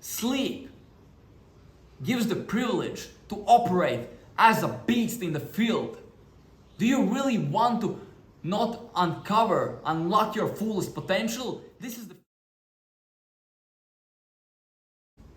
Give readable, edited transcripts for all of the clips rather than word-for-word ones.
Sleep gives the privilege to operate as a beast in the field. Do you really want to not unlock your fullest potential? This is the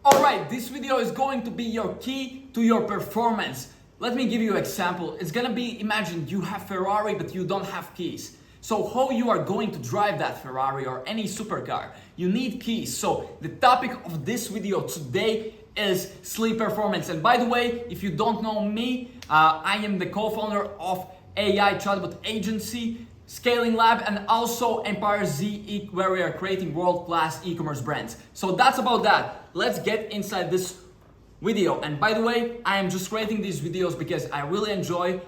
Alright, this video is going to be your key to your performance. Let me give you an example. It's gonna be, imagine you have Ferrari but you don't have keys. So how you are going to drive that Ferrari or any supercar? You need keys. So the topic of this video today is sleep performance. And by the way, if you don't know me, I am the co-founder of AI chatbot agency, Scaling Lab, and also Empire Z, where we are creating world-class e-commerce brands. So that's about that. Let's get inside this video. And by the way, I am just creating these videos because I really enjoy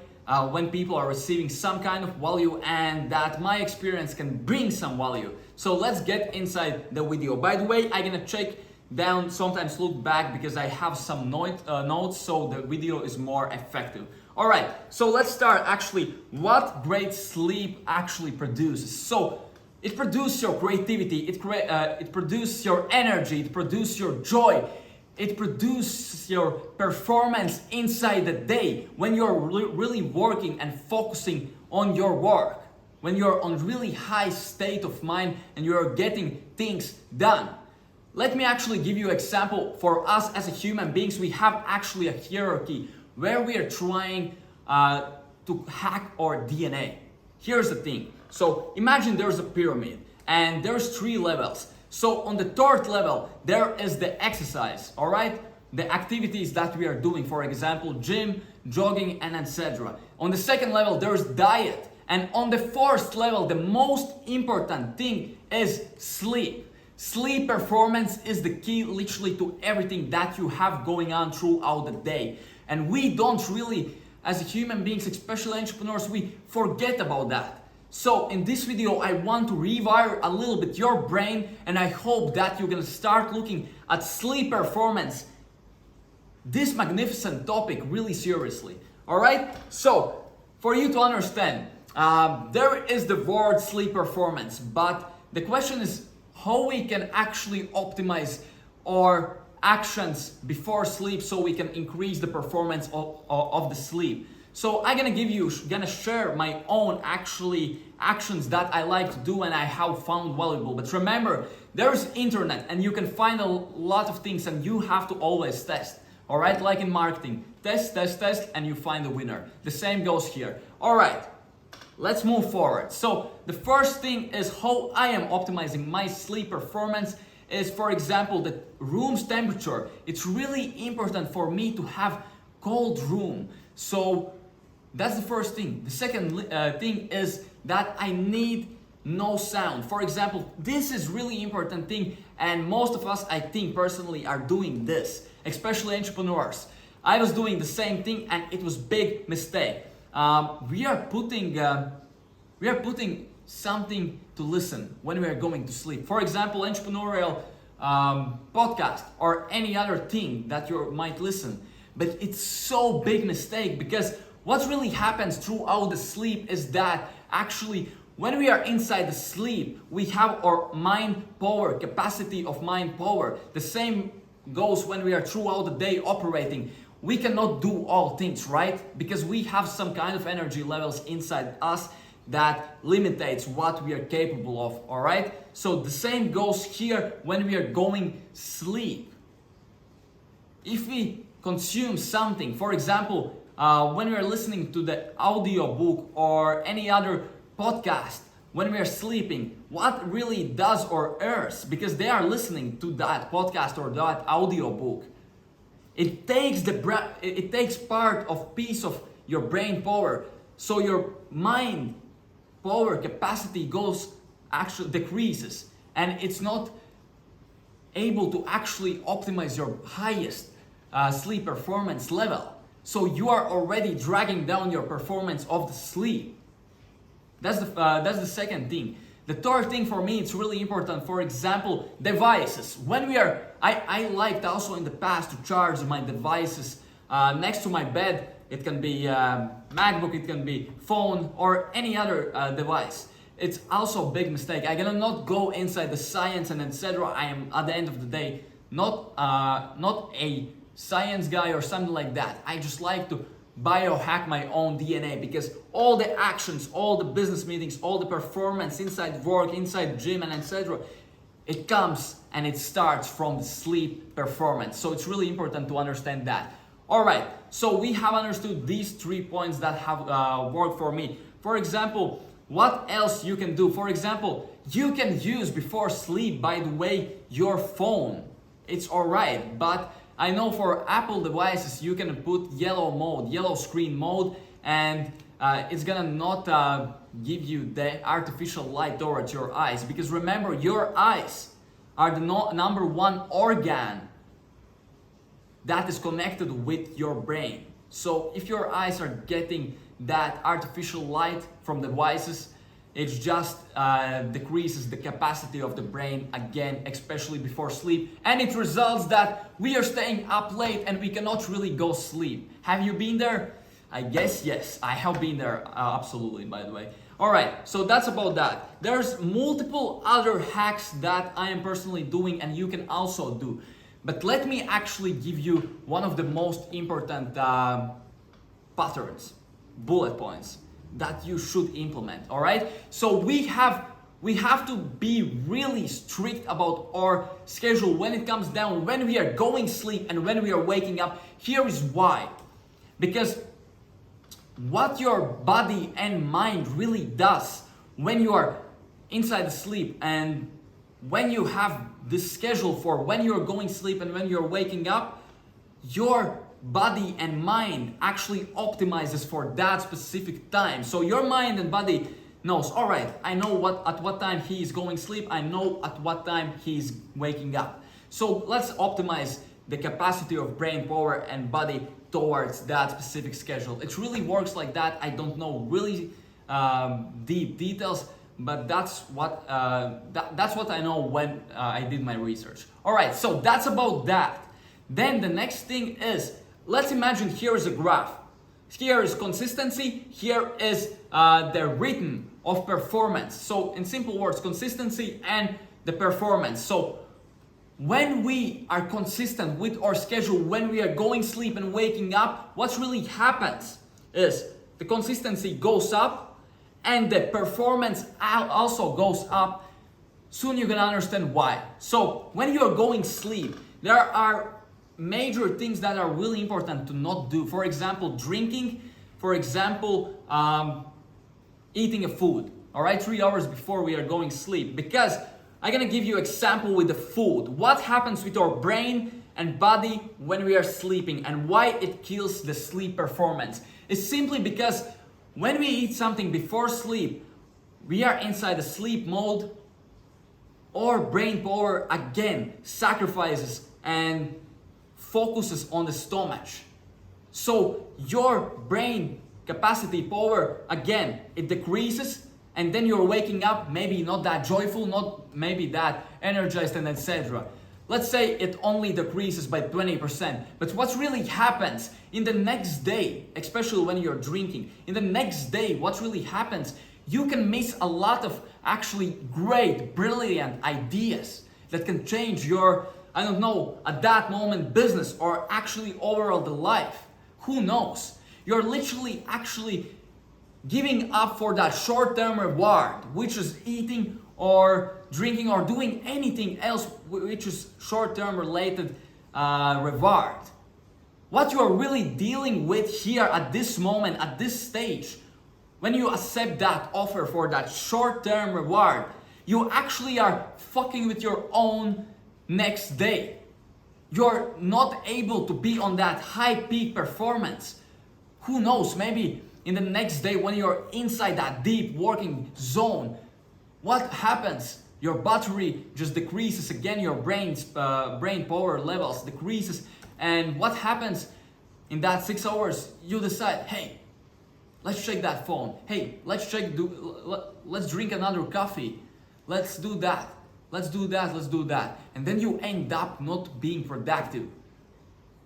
when people are receiving some kind of value and that my experience can bring some value. So let's get inside the video. By the way, I'm gonna check down, sometimes look back because I have some notes so the video is more effective. Alright, so let's start actually what great sleep actually produces. So it produces your creativity, it produces your energy, it produces your joy, it produces your performance inside the day when you're really working and focusing on your work, when you're on really high state of mind and you're getting things done. Let me actually give you an example. For us as a human beings, we have actually a hierarchy where we are trying to hack our DNA. Here's the thing. So imagine there's a pyramid and there's 3 levels. So on the 3rd level, there is the exercise, all right? The activities that we are doing, for example, gym, jogging, and etc. On the 2nd level, there's diet. And on the 4th level, the most important thing is sleep. Sleep performance is the key literally to everything that you have going on throughout the day. And we don't really, as human beings, especially entrepreneurs, we forget about that. So in this video, I want to rewire a little bit your brain, and I hope that you're gonna start looking at sleep performance, this magnificent topic, really seriously. Alright? So, for you to understand, there is the word sleep performance, but the question is how we can actually optimize our actions before sleep so we can increase the performance of the sleep. So I'm gonna share my own actions that I like to do and I have found valuable. But remember, there's internet and you can find a lot of things and you have to always test. Alright, like in marketing, test, and you find the winner. The same goes here. Alright, let's move forward. So the first thing is how I am optimizing my sleep performance is, for example, the room's temperature. It's really important for me to have cold room. So that's the first thing. The second thing is that I need no sound. For example, this is really important thing, and most of us, I think personally, are doing this, especially entrepreneurs. I was doing the same thing and it was big mistake. We are putting something to listen when we are going to sleep. For example, entrepreneurial podcast or any other thing that you might listen. But it's so big mistake because what really happens throughout the sleep is that actually when we are inside the sleep, we have our mind power, capacity of mind power. The same goes when we are throughout the day operating. We cannot do all things, right? Because we have some kind of energy levels inside us that limitates what we are capable of, all right? So the same goes here when we are going sleep. If we consume something, for example, when we are listening to the audio book or any other podcast, when we are sleeping, what really does our ears, because they are listening to that podcast or that audio book, it takes part of piece of your brain power. So your mind power capacity actually decreases, and it's not able to actually optimize your highest sleep performance level. So you are already dragging down your performance of the sleep. That's the second thing. The third thing for me, it's really important. For example, devices. I liked also in the past to charge my devices next to my bed. It can be MacBook, it can be phone or any other device. It's also a big mistake. I'm gonna not go inside the science and etc. I am at the end of the day not a science guy or something like that. I just like to biohack my own DNA, because all the actions, all the business meetings, all the performance inside work, inside gym, and etc., it comes and it starts from the sleep performance. So it's really important to understand that. All right, so we have understood these 3 points that have worked for me. For example, what else you can do? For example, you can use before sleep, by the way, your phone. It's all right, but I know for Apple devices, you can put yellow mode, yellow screen mode, and it's gonna not give you the artificial light towards your eyes. Because remember, your eyes are the number one organ that is connected with your brain. So if your eyes are getting that artificial light from devices, it just decreases the capacity of the brain again, especially before sleep, and it results that we are staying up late and we cannot really go sleep. Have you been there? I guess yes, I have been there, absolutely, by the way. All right, so that's about that. There's multiple other hacks that I am personally doing and you can also do. But let me actually give you one of the most important patterns, bullet points that you should implement. All right, so we have to be really strict about our schedule when it comes down, when we are going sleep and when we are waking up. Here is why. Because what your body and mind really does when you are inside the sleep, and when you have this schedule for when you're going sleep and when you're waking up, your body and mind actually optimizes for that specific time. So your mind and body knows, all right, I know at what time he is going sleep, I know at what time he's waking up. So let's optimize the capacity of brain power and body towards that specific schedule. It really works like that. I don't know really deep details, but that's what I know when I did my research. All right, so that's about that. Then the next thing is, let's imagine here is a graph. Here is consistency, here is the rhythm of performance. So in simple words, consistency and the performance. So when we are consistent with our schedule, when we are going sleep and waking up, what really happens is the consistency goes up and the performance also goes up. Soon you're gonna understand why. So when you're going sleep, there are major things that are really important to not do. For example, drinking. For example, eating a food. All right, 3 hours before we are going sleep. Because I'm gonna give you example with the food. What happens with our brain and body when we are sleeping and why it kills the sleep performance. It's simply because when we eat something before sleep, we are inside the sleep mode. Our brain power again sacrifices and focuses on the stomach. So your brain capacity power again, it decreases, and then you're waking up maybe not that joyful, not maybe that energized, and etc. Let's say it only decreases by 20%. But what really happens in the next day, especially when you're drinking, in the next day, what really happens, you can miss a lot of actually great, brilliant ideas that can change your, I don't know, at that moment business or actually overall the life. Who knows? You're literally actually giving up for that short-term reward, which is eating or drinking or doing anything else which is short-term related reward. What you are really dealing with here at this moment, at this stage, when you accept that offer for that short-term reward, you actually are fucking with your own next day. You're not able to be on that high peak performance. Who knows, maybe in the next day when you're inside that deep working zone, what happens? Your battery just decreases again, your brain power levels decreases, and what happens in that 6 hours? You decide, hey, let's check that phone. Hey, let's drink another coffee. Let's do that. Let's do that, let's do that. And then you end up not being productive.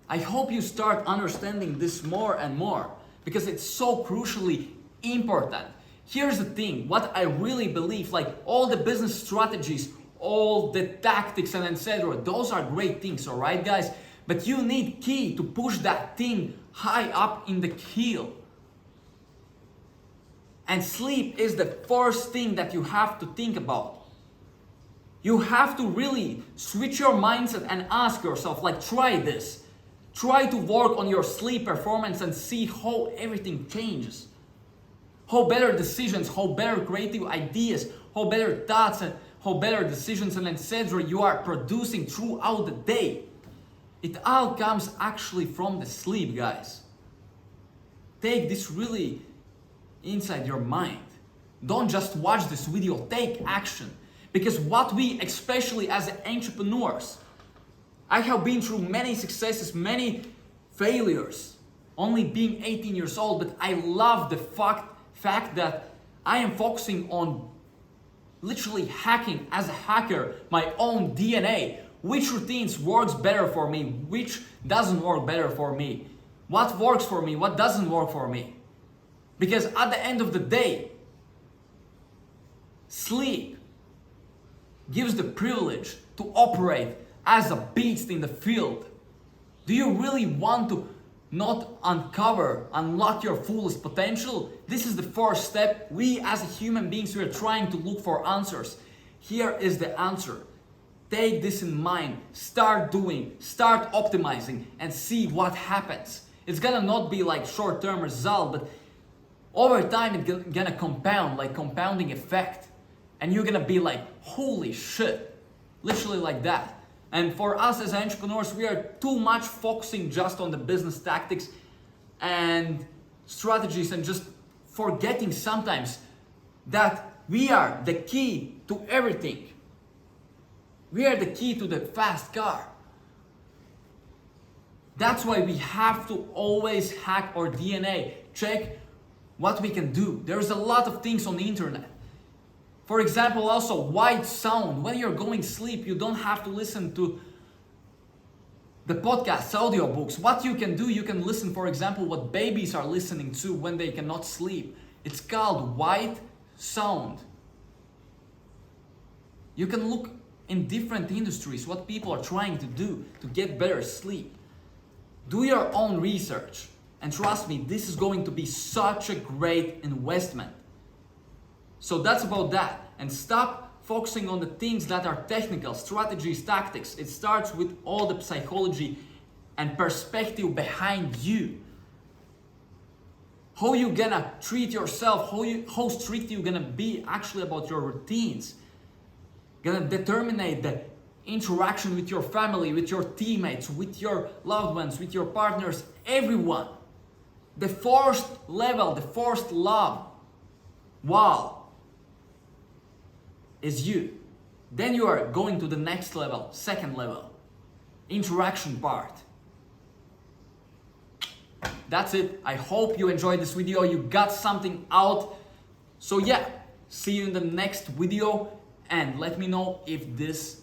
I hope you start understanding this more and more because it's so crucially important. Here's the thing, what I really believe, like all the business strategies, all the tactics and etc. Those are great things, all right, guys? But you need key to push that thing high up in the keel. And sleep is the first thing that you have to think about. You have to really switch your mindset and ask yourself, like, try this. Try to work on your sleep performance and see how everything changes. How better decisions, how better creative ideas, how better thoughts and how better decisions and etc. you are producing throughout the day. It all comes actually from the sleep, guys. Take this really inside your mind. Don't just watch this video, take action. Because what we, especially as entrepreneurs, I have been through many successes, many failures, only being 18 years old, but I love the fact that I am focusing on literally hacking as a hacker my own DNA. Which routines works better for me, which doesn't work better for me, what works for me, what doesn't work for me. Because at the end of the day, sleep gives the privilege to operate as a beast in the field. Do you really want to not unlock your fullest potential? This is the first step. We as human beings, we are trying to look for answers. Here is the answer. Take this in mind, start doing, start optimizing and see what happens. It's gonna not be like short-term result, but over time it's gonna compound, like compounding effect. And you're gonna be like, holy shit, literally like that. And for us as entrepreneurs, we are too much focusing just on the business tactics and strategies and just forgetting sometimes that we are the key to everything. We are the key to the fast car. That's why we have to always hack our DNA. Check what we can do. There's a lot of things on the internet. For example, also white sound. When you're going to sleep, you don't have to listen to the podcasts, audiobooks. What you can do, you can listen, for example, what babies are listening to when they cannot sleep. It's called white sound. You can look in different industries what people are trying to do to get better sleep. Do your own research. And trust me, this is going to be such a great investment. So that's about that. And stop focusing on the things that are technical, strategies, tactics. It starts with all the psychology and perspective behind you. How you gonna treat yourself, how strict you gonna be actually about your routines. Gonna determine the interaction with your family, with your teammates, with your loved ones, with your partners, everyone. The first level, the first love, wow, is you. Then you are going to the next level, second level, interaction part. That's it. I hope you enjoyed this video, you got something out. So yeah, see you in the next video and let me know if this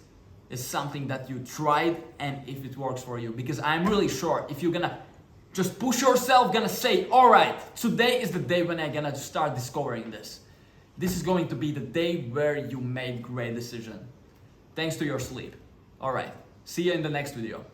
is something that you tried and if it works for you. Because I'm really sure if you're gonna just push yourself, gonna say, all right, today is the day when I'm gonna start discovering this. This is going to be the day where you make great decision. Thanks to your sleep. All right, see you in the next video.